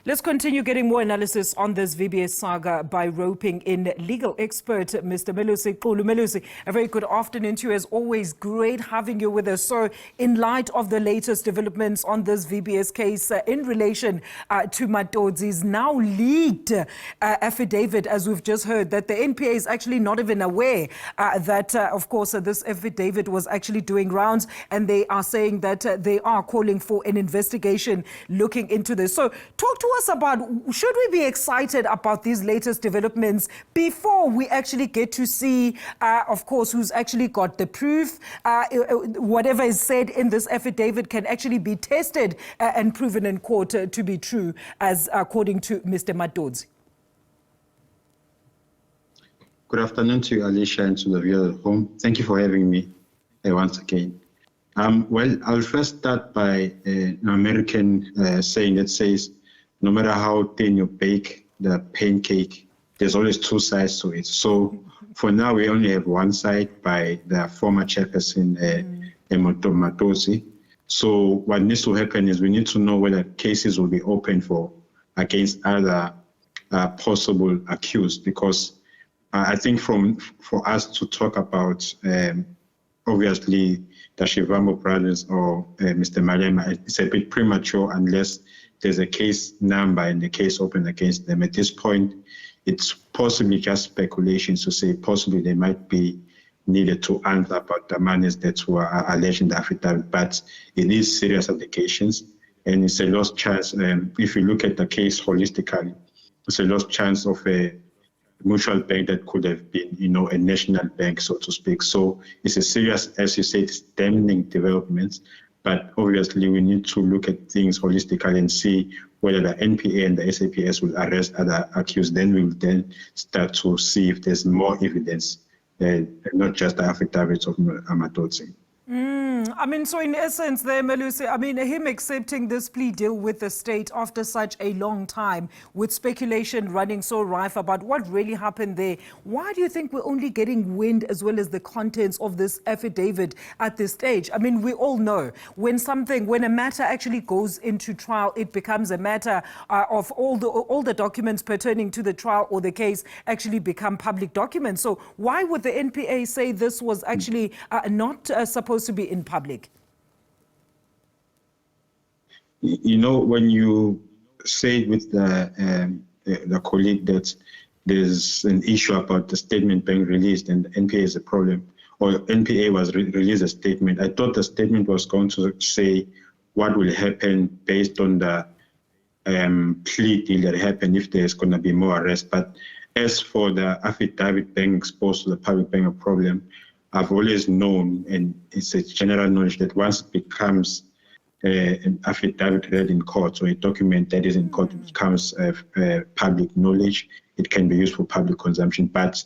Let's continue getting more analysis on this VBS saga by roping in legal expert Mr. Melusi Xulu. Melusi, a very good afternoon to you. As always, great having you with us. So, in light of the latest developments on this VBS case in relation to Matodzi's now leaked affidavit, as we've just heard, that the NPA is actually not even aware that, of course, this affidavit was actually doing rounds, and they are saying that they are calling for an investigation looking into this. So, talk to us about, should we be excited about these latest developments before we actually get to see, of course, who's actually got the proof? Whatever is said in this affidavit can actually be tested and proven in court to be true, as according to Mr. Matodzi. Good afternoon to you, Alicia, and to the viewers at home. Thank you for having me once again. Well, I'll first start by an American saying that says, no matter how thin you bake the pancake, there's always two sides to it. So for now, we only have one side by the former chairperson, Matodzi. So what needs to happen is we need to know whether cases will be open against other possible accused, because I think for us to talk about obviously the Shivambu brothers or Mr. Malema, it's a bit premature unless there's a case number and the case open against them. At this point, it's possibly just speculations to say possibly they might be needed to answer about the monies that were alleged in the affidavit, but it is serious allegations and it's a lost chance. If you look at the case holistically, it's a lost chance of a mutual bank that could have been, a national bank, so to speak. So it's a serious, as you said, damning developments. But obviously, we need to look at things holistically and see whether the NPA and the SAPS will arrest other accused. Then we will then start to see if there's more evidence, not just the affidavits of Matodzi. So in essence there, Melusi, him accepting this plea deal with the state after such a long time, with speculation running so rife about what really happened there, why do you think we're only getting wind as well as the contents of this affidavit at this stage? We all know when a matter actually goes into trial, it becomes a matter of all the documents pertaining to the trial or the case actually become public documents. So why would the NPA say this was actually not supposed to be in public? When you say with the colleague that there's an issue about the statement being released and the NPA is a problem, or NPA was released a statement, I thought the statement was going to say what will happen based on the plea deal that happened if there's going to be more arrests. But as for the affidavit being exposed to the public being a problem, I've always known, and it's a general knowledge, that once it becomes an affidavit read in court or a document that is in court, it becomes public knowledge. It can be used for public consumption. But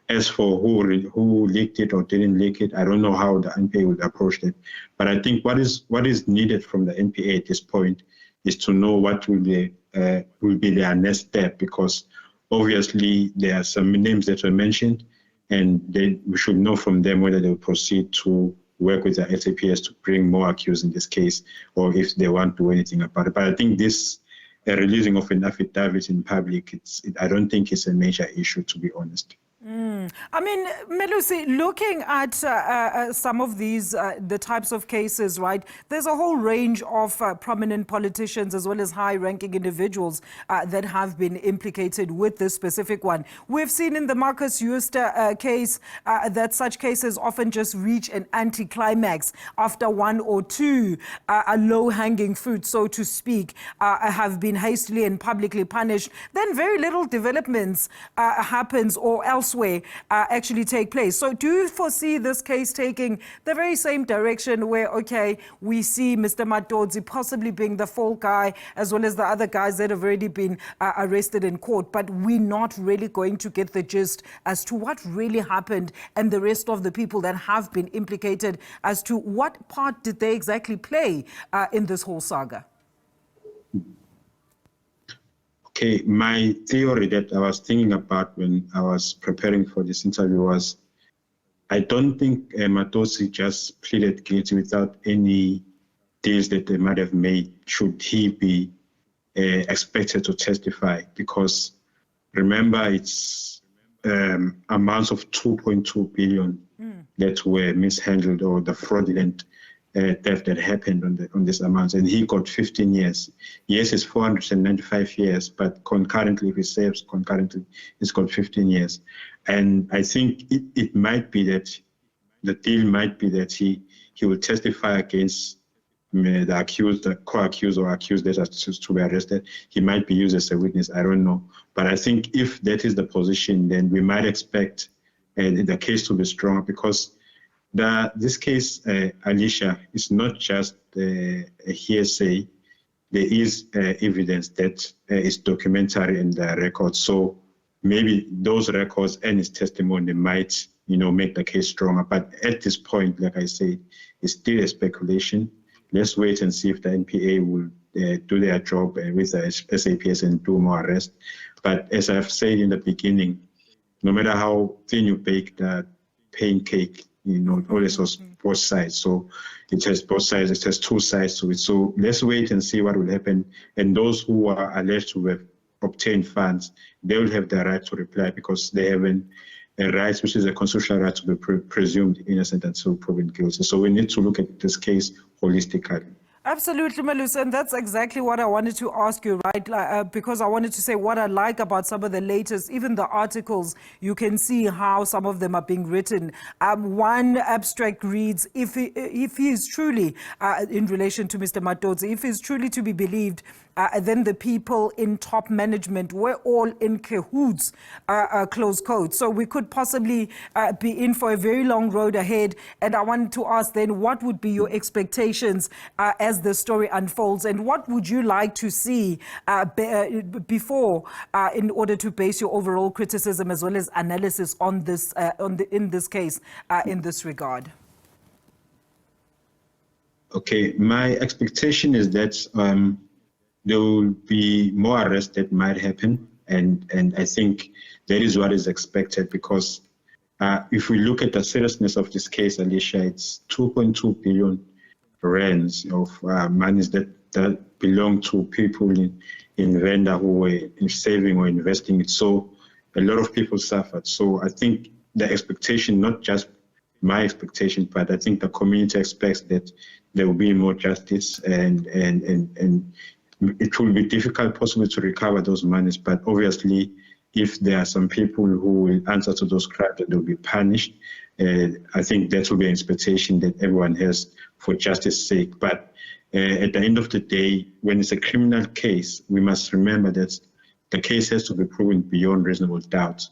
as for who leaked it or didn't leak it, I don't know how the NPA would approach it. But I think what is needed from the NPA at this point is to know what will be their next step, because obviously there are some names that were mentioned, and we should know from them whether they will proceed to work with the SAPS to bring more accused in this case, or if they won't do anything about it. But I think this releasing of an affidavit in public, I don't think it's a major issue, to be honest. Melusi, looking at some of these, the types of cases, right, there's a whole range of prominent politicians as well as high-ranking individuals that have been implicated with this specific one. We've seen in the Marcus Jooste case that such cases often just reach an anticlimax after one or two low-hanging fruit, so to speak, have been hastily and publicly punished. Then very little developments happens or elsewhere actually take place. So do you foresee this case taking the very same direction where, okay, we see Mr. Matodzi possibly being the fall guy as well as the other guys that have already been arrested in court, but we're not really going to get the gist as to what really happened and the rest of the people that have been implicated as to what part did they exactly play in this whole saga? Okay, my theory that I was thinking about when I was preparing for this interview was, I don't think Matodzi just pleaded guilty without any deals that they might have made should he be expected to testify, because remember, it's amounts of 2.2 billion that were mishandled, or the fraudulent theft that happened on this amount, and he got 15 years. Yes, it's 495 years, but concurrently, if he serves concurrently, he's got 15 years. And I think it might be that the deal might be that he will testify against the accused, the co-accused or accused that are to be arrested. He might be used as a witness, I don't know. But I think if that is the position, then we might expect the case to be stronger, because this case, Alicia, is not just a hearsay. There is evidence that is documentary in the record. So maybe those records and his testimony might, make the case stronger. But at this point, like I said, it's still a speculation. Let's wait and see if the NPA will do their job with the SAPS and do more arrests. But as I've said in the beginning, no matter how thin you bake the pancake, always has both sides. So it has both sides, it has two sides to it. So let's wait and see what will happen. And those who are alleged to have obtained funds, they will have the right to reply, because they have a right, which is a constitutional right, to be presumed innocent until proven guilty. So we need to look at this case holistically. Absolutely, Melusi, and that's exactly what I wanted to ask you, right? Because I wanted to say what I like about some of the latest, even the articles, you can see how some of them are being written. One abstract reads, if he is truly, in relation to Mr. Matodzi, if he is truly to be believed, then the people in top management were all in cahoots, close quote. So we could possibly be in for a very long road ahead. And I wanted to ask then, what would be your expectations as the story unfolds, and what would you like to see before, in order to base your overall criticism as well as analysis on this, in this case, in this regard? Okay, my expectation is that there will be more arrests that might happen, and I think that is what is expected, because if we look at the seriousness of this case, Alicia, it's 2.2 billion rands of monies that belong to people in Venda who were saving or investing it. So a lot of people suffered. So I think the expectation, not just my expectation, but I think the community expects that there will be more justice, and it will be difficult possibly to recover those monies. But obviously, if there are some people who will answer to those crimes, that they'll be punished. I think that will be an expectation that everyone has for justice's sake. But at the end of the day, when it's a criminal case, we must remember that the case has to be proven beyond reasonable doubt.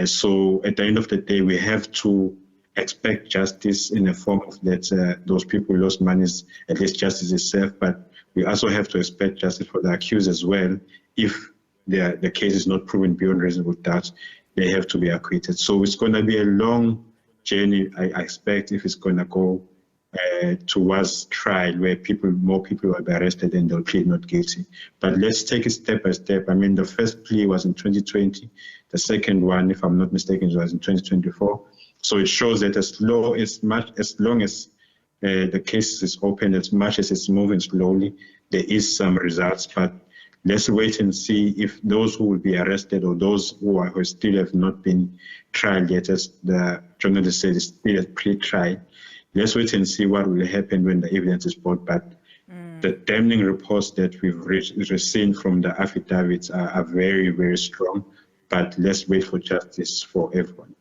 So at the end of the day, we have to expect justice in the form of that those people who lost money, at least justice is served. But we also have to expect justice for the accused as well. If the case is not proven beyond reasonable doubt, they have to be acquitted. So it's going to be a long journey, I expect, if it's going to go towards trial, where more people will be arrested and they'll plead not guilty. But let's take it step by step. I mean, the first plea was in 2020. The second one, if I'm not mistaken, was in 2024. So it shows that as long as the case is open, as much as it's moving slowly, there is some results. But let's wait and see if those who will be arrested, or those who still have not been tried yet, as the journalist said, is still at pre-trial. Let's wait and see what will happen when the evidence is brought back. The damning reports that we've received from the affidavits are very, very strong. But let's wait for justice for everyone.